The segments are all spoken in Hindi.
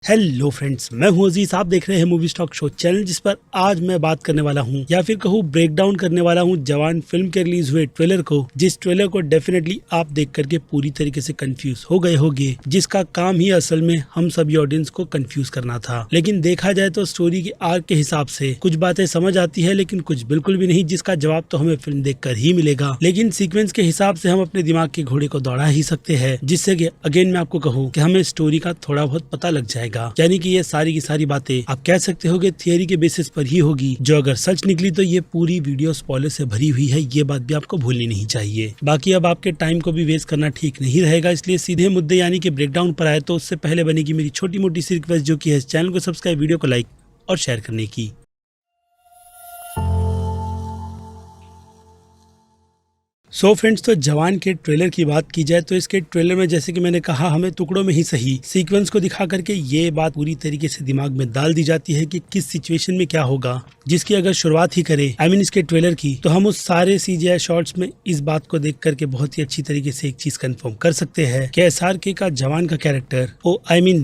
हेलो फ्रेंड्स, मैं हूं अजीज। आप देख रहे हैं मूवी स्टॉक शो चैनल, जिस पर आज मैं बात करने वाला हूं या फिर कहूं ब्रेक डाउन करने वाला हूं जवान फिल्म के रिलीज हुए ट्रेलर को, जिस ट्रेलर को डेफिनेटली आप देख करके पूरी तरीके से कंफ्यूज हो गए होंगे, जिसका काम ही असल में हम सभी ऑडियंस को कंफ्यूज करना था। लेकिन देखा जाए तो स्टोरी के आर्क के हिसाब से कुछ बातें समझ आती है, लेकिन कुछ बिल्कुल भी नहीं, जिसका जवाब तो हमें फिल्म देखकर ही मिलेगा। लेकिन सीक्वेंस के हिसाब से हम अपने दिमाग के घोड़े को दौड़ा ही सकते हैं, जिससे कि अगेन मैं आपको कहूँ कि हमें स्टोरी का थोड़ा बहुत पता लग जाएगा। यानी कि ये सारी की सारी बातें आप कह सकते हो कि थियरी के बेसिस पर ही होगी, जो अगर सच निकली तो ये पूरी वीडियो स्पॉइलर से भरी हुई है। ये बात भी आपको भूलनी नहीं चाहिए। बाकी अब आपके टाइम को भी वेस्ट करना ठीक नहीं रहेगा, इसलिए सीधे मुद्दे यानी कि ब्रेकडाउन पर आए तो उससे पहले बनेगी मेरी छोटी मोटी सी रिक्वेस्ट, जो कि है चैनल को सब्सक्राइब, वीडियो को लाइक और शेयर करने की। सो फ्रेंड्स, तो जवान के ट्रेलर की बात की जाए तो इसके ट्रेलर में जैसे कि मैंने कहा, हमें टुकड़ों में ही सही सीक्वेंस को दिखा करके ये बात पूरी तरीके से दिमाग में डाल दी जाती है कि किस सिचुएशन में क्या होगा, जिसकी अगर शुरुआत ही करे इसके ट्रेलर की, तो हम उस सारे CGI शॉट्स में इस बात को देख करके बहुत ही अच्छी तरीके से एक चीज कंफर्म कर सकते हैं कि SRK का जवान का कैरेक्टर,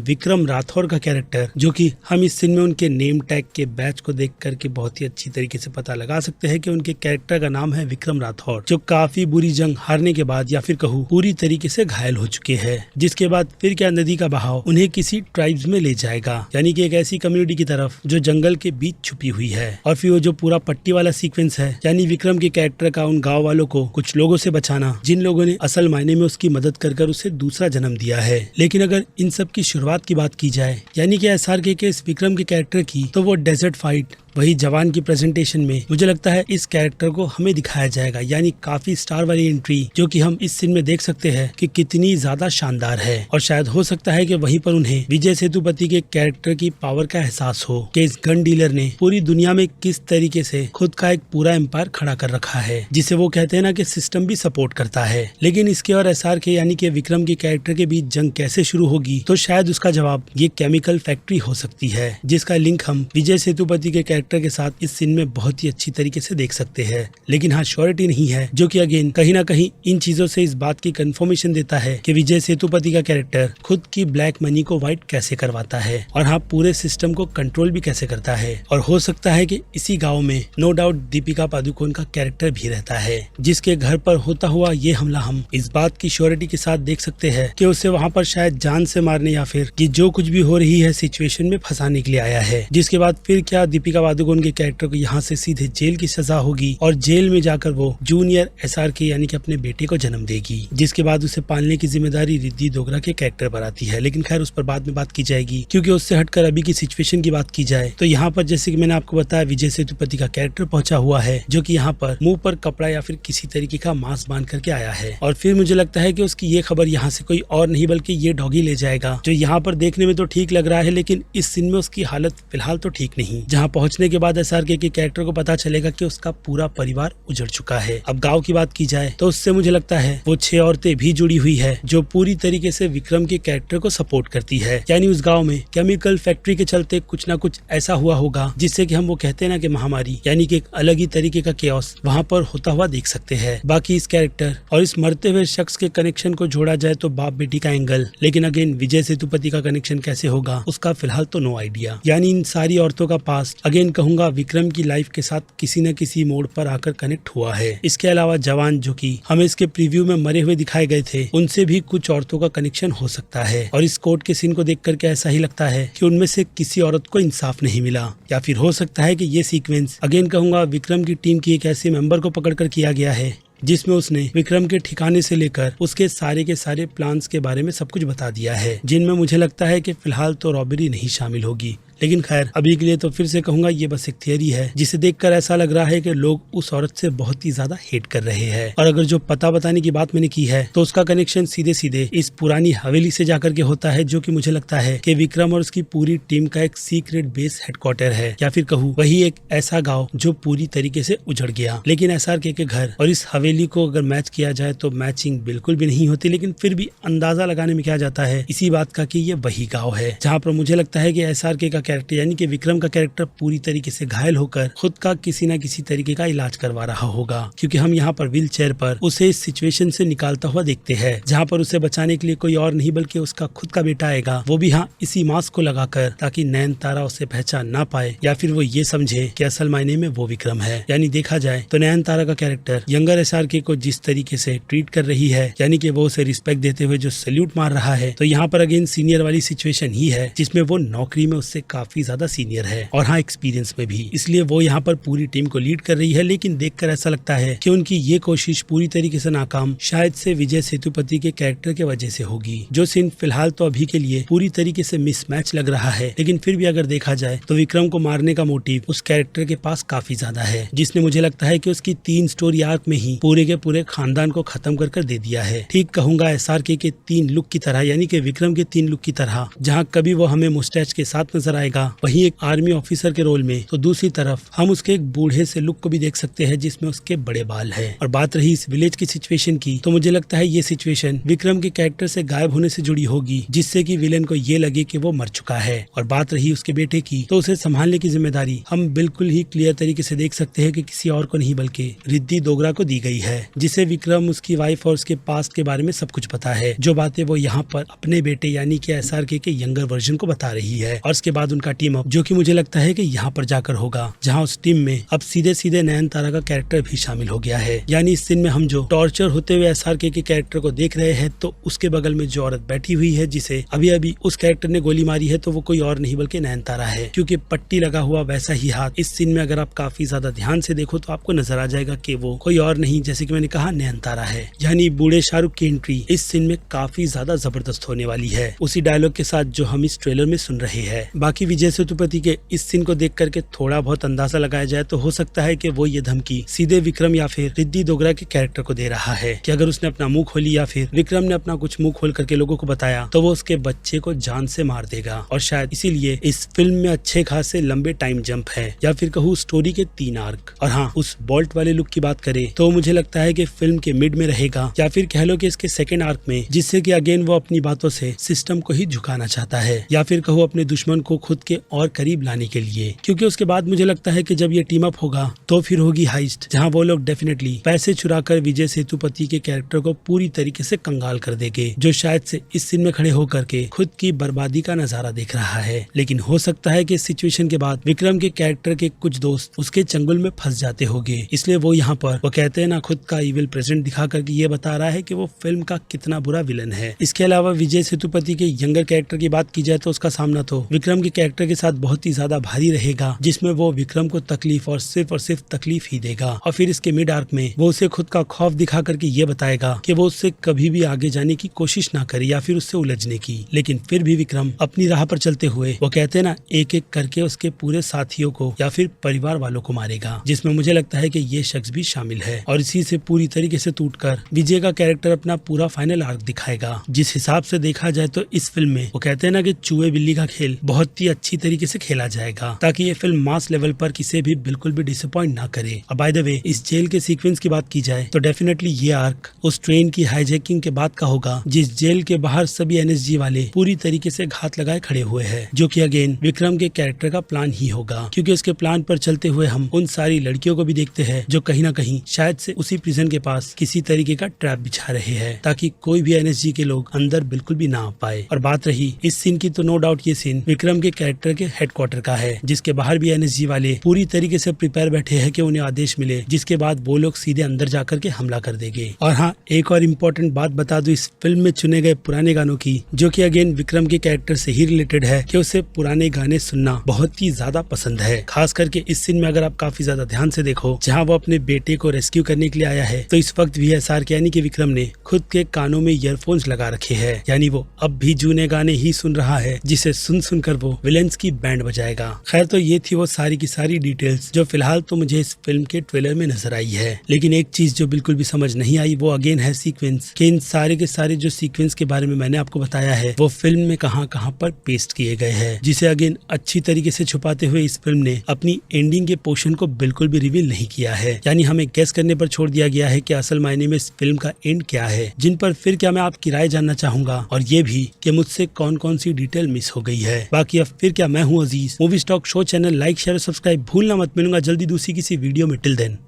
विक्रम राठौर का कैरेक्टर, जो कि हम इस सीन में उनके नेम टैग के बैच को देख करके बहुत ही अच्छी तरीके से पता लगा सकते हैं कि उनके कैरेक्टर का नाम है विक्रम राठौर, जो काफी बुरी जंग हारने के बाद या फिर कहूँ पूरी तरीके से घायल हो चुके हैं। जिसके बाद फिर क्या, नदी का बहाव उन्हें किसी ट्राइब्स में ले जाएगा, यानी कि एक ऐसी कम्युनिटी की तरफ जो जंगल के बीच छुपी हुई है। और फिर वो जो पूरा पट्टी वाला सीक्वेंस है, यानी विक्रम के कैरेक्टर का उन गाँव वालों को कुछ लोगों से बचाना, जिन लोगों ने असल मायने में उसकी मदद कर उसे दूसरा जन्म दिया है। लेकिन अगर इन सब की शुरुआत की बात की जाए, यानी कि SRK के इस विक्रम के कैरेक्टर की, तो वो डेजर्ट फाइट वही जवान की प्रेजेंटेशन में मुझे लगता है इस कैरेक्टर को हमें दिखाया जाएगा। यानी काफी स्टार वाली एंट्री जो कि हम इस सीन में देख सकते हैं कि कितनी ज्यादा शानदार है। और शायद हो सकता है कि वहीं पर उन्हें विजय सेतुपति के कैरेक्टर की पावर का एहसास हो कि इस गन डीलर ने पूरी दुनिया में किस तरीके से खुद का एक पूरा एम्पायर खड़ा कर रखा है, जिसे वो कहते हैं ना कि सिस्टम भी सपोर्ट करता है। लेकिन इसके और SRK यानी कि विक्रम के कैरेक्टर के बीच जंग कैसे शुरू होगी, तो शायद उसका जवाब ये केमिकल फैक्ट्री हो सकती है, जिसका लिंक हम विजय सेतुपति के के साथ इस सीन में बहुत ही अच्छी तरीके से देख सकते हैं। लेकिन हाँ, श्योरिटी नहीं है, जो कि अगेन कहीं ना कहीं इन चीजों से इस बात की कंफर्मेशन देता है कि विजय सेतुपति का कैरेक्टर खुद की ब्लैक मनी को व्हाइट कैसे करवाता है, और हाँ, पूरे सिस्टम को कंट्रोल भी कैसे करता है। और हो सकता है कि इसी गाँव में नो डाउट दीपिका पादुकोण का कैरेक्टर भी रहता है, जिसके घर पर होता हुआ ये हमला हम इस बात की श्योरिटी के साथ देख सकते हैं कि उसे वहाँ पर शायद जान से मारने या फिर कि जो कुछ भी हो रही है सिचुएशन में फंसाने के लिए आया है। जिसके बाद फिर क्या, दीपिका पादुकोण के कैरेक्टर को यहाँ से सीधे जेल की सजा होगी, और जेल में जाकर वो जूनियर SRK यानी कि अपने बेटे को जन्म देगी, जिसके बाद उसे पालने की जिम्मेदारी रिद्धि डोगरा के कैरेक्टर पर आती है। लेकिन खैर, उस पर बाद में बात की जाएगी, क्योंकि उससे हटकर अभी की सिचुएशन की बात की जाए तो यहाँ पर जैसे कि मैंने आपको बताया, विजय सेतुपति का कैरेक्टर पहुंचा हुआ है, जो कि यहाँ पर मुंह पर कपड़ा या फिर किसी तरीके का मास्क बांध करके आया है। और फिर मुझे लगता है कि उसकी ये खबर यहाँ से कोई और नहीं बल्कि ये डॉगी ले जाएगा, जो यहाँ पर देखने में तो ठीक लग रहा है, लेकिन इस सीन में उसकी हालत फिलहाल तो ठीक नहीं। जहाँ पहुंचने के बाद SRK के कैरेक्टर को पता चलेगा कि उसका पूरा परिवार उजड़ चुका है। अब गांव की बात की जाए तो उससे मुझे लगता है वो 6 औरतें भी जुड़ी हुई है, जो पूरी तरीके से विक्रम के कैरेक्टर को सपोर्ट करती है। यानी उस गांव में केमिकल फैक्ट्री के चलते कुछ ना कुछ ऐसा हुआ होगा, जिससे कि हम वो कहते हैं ना कि महामारी, यानी कि एक अलग ही तरीके का केओस वहाँ पर होता हुआ देख सकते हैं। बाकी इस कैरेक्टर और इस मरते हुए शख्स के कनेक्शन को जोड़ा जाए तो बाप बेटी का एंगल, लेकिन अगेन विजय सेतुपति का कनेक्शन कैसे होगा उसका फिलहाल तो नो आइडिया। यानी इन सारी औरतों का पास्ट अगेन कहूंगा विक्रम की लाइफ के साथ किसी न किसी मोड़ पर आकर कनेक्ट हुआ है। इसके अलावा जवान, जो कि हमें इसके प्रीव्यू में मरे हुए दिखाए गए थे, उनसे भी कुछ औरतों का कनेक्शन हो सकता है। और इस कोर्ट के सीन को देख करके ऐसा ही लगता है कि उनमें से किसी औरत को इंसाफ नहीं मिला, या फिर हो सकता है कि ये सीक्वेंस अगेन कहूंगा विक्रम की टीम की एक ऐसे मेंबर को पकड़कर किया गया है, जिसमें उसने विक्रम के ठिकाने से लेकर उसके सारे के सारे प्लान्स के बारे में सब कुछ बता दिया है, जिनमें मुझे लगता है कि फिलहाल तो रॉबरी नहीं शामिल होगी। लेकिन खैर, अभी के लिए तो फिर से कहूंगा ये बस एक थियरी है, जिसे देखकर ऐसा लग रहा है कि लोग उस औरत से बहुत ही ज्यादा हेट कर रहे हैं। और अगर जो पता बताने की बात मैंने की है, तो उसका कनेक्शन सीधे सीधे इस पुरानी हवेली से जाकर के होता है, जो कि मुझे लगता है कि विक्रम और उसकी पूरी टीम का एक सीक्रेट बेस हेडक्वार्टर है, या फिर कहूँ वही एक ऐसा गाँव जो पूरी तरीके से उजड़ गया। लेकिन SRK के घर और इस हवेली को अगर मैच किया जाए तो मैचिंग बिल्कुल भी नहीं होती, लेकिन फिर भी अंदाजा लगाने में क्या जाता है इसी बात का कि ये वही गाँव है, जहाँ पर मुझे लगता है कि SRK का कैरेक्टर यानी कि विक्रम का कैरेक्टर पूरी तरीके से घायल होकर खुद का किसी न किसी तरीके का इलाज करवा रहा होगा, क्योंकि हम यहाँ पर व्हील चेयर पर उसे इस सिचुएशन से निकालता हुआ देखते हैं जहाँ पर उसे बचाने के लिए कोई और नहीं बल्कि उसका खुद का बेटा आएगा, वो भी हाँ इसी मास्क को लगाकर, ताकि नयनतारा उसे पहचान ना पाए या फिर वो ये समझे कि असल मायने में वो विक्रम है। यानी देखा जाए तो नयनतारा का कैरेक्टर यंगर SRK को जिस तरीके से ट्रीट कर रही है, यानी कि वो उसे रिस्पेक्ट देते हुए जो सैल्यूट मार रहा है, तो यहाँ पर अगेन सीनियर वाली सिचुएशन ही है जिसमें वो नौकरी में उससे काफी ज्यादा सीनियर है और हाँ एक्सपीरियंस में भी, इसलिए वो यहाँ पर पूरी टीम को लीड कर रही है। लेकिन देखकर ऐसा लगता है कि उनकी ये कोशिश पूरी तरीके से नाकाम शायद से विजय सेतुपति के कैरेक्टर के वजह से होगी। जो सीन फिलहाल तो अभी के लिए पूरी तरीके से मिसमैच लग रहा है, लेकिन फिर भी अगर देखा जाए तो विक्रम को मारने का मोटिव उस कैरेक्टर के पास काफी ज्यादा है, जिसने मुझे लगता है कि उसकी 3 स्टोरी आर्क में ही पूरे के पूरे खानदान को खत्म कर दे दिया है। ठीक कहूंगा SRK के 3 लुक की तरह, यानी कि विक्रम के 3 लुक की तरह, जहाँ कभी वो हमें मुस्टैच के साथ नजर आएगा वहीं एक आर्मी ऑफिसर के रोल में, तो दूसरी तरफ हम उसके एक बूढ़े से लुक को भी देख सकते हैं जिसमें उसके बड़े बाल हैं। और बात रही इस विलेज की सिचुएशन की, तो मुझे लगता है ये सिचुएशन विक्रम के कैरेक्टर से गायब होने से जुड़ी होगी, जिससे कि विलेन को ये लगे कि वो मर चुका है। और बात रही उसके बेटे की, तो उसे संभालने की जिम्मेदारी हम बिल्कुल ही क्लियर तरीके से देख सकते हैं कि किसी और को नहीं बल्कि रिद्धि डोगरा को दी गई है, जिसे विक्रम, उसकी वाइफ और उसके पास्ट के बारे में सब कुछ पता है, जो बातें वो यहाँ पर अपने बेटे यानी कि SRK के यंगर वर्जन को बता रही है। और उसके बाद उनका टीम अप, जो कि मुझे लगता है कि यहाँ पर जाकर होगा, जहाँ उस टीम में अब सीधे सीधे नयनतारा का कैरेक्टर भी शामिल हो गया है। यानी इस सीन में हम जो टॉर्चर होते हुए SRK के कैरेक्टर को देख रहे हैं, तो उसके बगल में जो औरत बैठी हुई है जिसे अभी अभी उस कैरेक्टर ने गोली मारी है, तो वो कोई और नहीं बल्कि नयनतारा है, क्योंकि पट्टी लगा हुआ वैसा ही हाथ इस सीन में अगर आप काफी ज्यादा ध्यान से देखो तो आपको नजर आ जाएगा कि वो कोई और नहीं, जैसे कि मैंने कहा, नयनतारा है। यानी बूढ़े शाहरुख की एंट्री इस सीन में काफी ज्यादा जबरदस्त होने वाली है, उसी डायलॉग के साथ जो हम इस ट्रेलर में सुन रहे हैं। बाकी विजय सेतुपति के इस सीन को देख करके थोड़ा बहुत अंदाजा लगाया जाए तो हो सकता है कि वो ये धमकी सीधे विक्रम या फिर रिद्धि डोगरा के कैरेक्टर को दे रहा है कि अगर उसने अपना मुंह खोली या फिर विक्रम ने अपना कुछ मुंह खोल करके लोगों को बताया तो वो उसके बच्चे को जान से मार देगा। और शायद इसीलिए इस फिल्म में अच्छे खासे लंबे टाइम जंप है, या फिर कहूँ स्टोरी के 3 आर्क। और हाँ, उस बोल्ट वाले लुक की बात करें तो मुझे लगता है कि फिल्म के मिड में रहेगा, या फिर कह लो कि इसके सेकेंड आर्क में, जिससे कि अगेन वो अपनी बातों से सिस्टम को ही झुकाना चाहता है, या फिर कहो अपने दुश्मन को खुद के और करीब लाने के लिए। क्योंकि उसके बाद मुझे लगता है कि जब ये टीम अप होगा तो फिर होगी हाइस्ट, जहां वो लोग डेफिनेटली पैसे चुराकर विजय सेतुपति के कैरेक्टर को पूरी तरीके से कंगाल कर देंगे, जो शायद से इस सीन में खड़े होकर के खुद की बर्बादी का नजारा देख रहा है। लेकिन हो सकता है कि इस सिचुएशन के बाद विक्रम के कैरेक्टर के कुछ दोस्त उसके चंगुल में फंस जाते होंगे, इसलिए वो यहाँ पर वो कहते हैं ना, खुद का इविल प्रेजेंट दिखा करके ये बता रहा है कि वो फिल्म का कितना बुरा विलन है। इसके अलावा विजय सेतुपति के यंगर कैरेक्टर की बात की जाए तो उसका सामना तो विक्रम के कैरेक्टर के साथ बहुत ही ज्यादा भारी रहेगा, जिसमें वो विक्रम को तकलीफ और सिर्फ तकलीफ ही देगा। और फिर इसके मिड आर्क में वो उसे खुद का खौफ दिखा करके ये बताएगा कि वो उससे कभी भी आगे जाने की कोशिश ना करे या फिर उससे उलझने की। लेकिन फिर भी विक्रम अपनी राह पर चलते हुए वो कहते हैं ना, एक एक करके उसके पूरे साथियों को या फिर परिवार वालों को मारेगा, जिसमें मुझे लगता है कि ये शख्स भी शामिल है। और इसी से पूरी तरीके से टूटकर विजय का कैरेक्टर अपना पूरा फाइनल आर्क दिखाएगा। जिस हिसाब से देखा जाए तो इस फिल्म में वो कहते हैं ना कि चूहे बिल्ली का खेल बहुत ही अच्छी तरीके से खेला जाएगा, ताकि ये फिल्म मास लेवल पर किसी भी बिल्कुल भी डिसअपॉइंट ना करे। और बाय द वे, इस जेल के सीक्वेंस की बात की जाए तो डेफिनेटली ये आर्क उस ट्रेन की हाईजैकिंग के बाद का होगा, जिस जेल के बाहर सभी NSG वाले पूरी तरीके से घात लगाए खड़े हुए हैं, जो कि अगेन विक्रम के कैरेक्टर का प्लान ही होगा। क्योंकि उसके प्लान पर चलते हुए हम उन सारी लड़कियों को भी देखते हैं जो कहीं ना कहीं शायद से उसी प्रिजन के पास किसी तरीके का ट्रैप बिछा रहे हैं, ताकि कोई भी NSG के लोग अंदर बिल्कुल भी ना आ पाए। और बात रही इस सीन की, तो नो डाउट ये सीन विक्रम के कैरेक्टर के हेडक्वार्टर का है, जिसके बाहर भी NSG वाले पूरी तरीके से प्रिपेयर बैठे हैं कि उन्हें आदेश मिले, जिसके बाद वो लोग सीधे अंदर जाकर के हमला कर देंगे। और हाँ, एक और इम्पोर्टेंट बात बता दूं इस फिल्म में चुने गए पुराने गानों की, जो कि अगेन विक्रम के कैरेक्टर से ही रिलेटेड है, कि उसे पुराने गाने सुनना बहुत ही ज्यादा पसंद है। खास करके इस सीन में अगर आप काफी ज्यादा ध्यान से देखो, जहाँ वो अपने बेटे को रेस्क्यू करने के लिए आया है, तो इस वक्त भी SRK यानी कि विक्रम ने खुद के कानों में ईयरफोन्स लगा रखे हैं, यानी वो अब भी जूने गाने ही सुन रहा है, जिसे सुन सुनकर वो विलेंस की बैंड बजाएगा। खैर, तो ये थी वो सारी की सारी डिटेल्स जो फिलहाल तो मुझे इस फिल्म के ट्रेलर में नजर आई है। लेकिन एक चीज जो बिल्कुल भी समझ नहीं आई वो अगेन है सीक्वेंस, कि इन सारे के सारे जो सीक्वेंस के बारे में मैंने आपको बताया है वो फिल्म में कहां कहां पर पेस्ट किए गए हैं, जिसे अगेन अच्छी तरीके से छुपाते हुए इस फिल्म ने अपनी एंडिंग के पोर्शन को बिल्कुल भी रिवील नहीं किया है। यानी हमें गेस करने पर छोड़ दिया गया है कि असल मायने में इस फिल्म का एंड क्या है, जिन पर फिर क्या मैं आपकी राय जानना चाहूंगा, और ये भी कि मुझसे कौन कौन सी डिटेल मिस हो गई है। बाकी ऑफ फिर क्या, मैं हूँ Aziz. Movie stock show channel like share और सब्सक्राइब भूलना मत। मिलूंगा जल्दी दूसरी किसी वीडियो में। Till then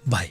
bye.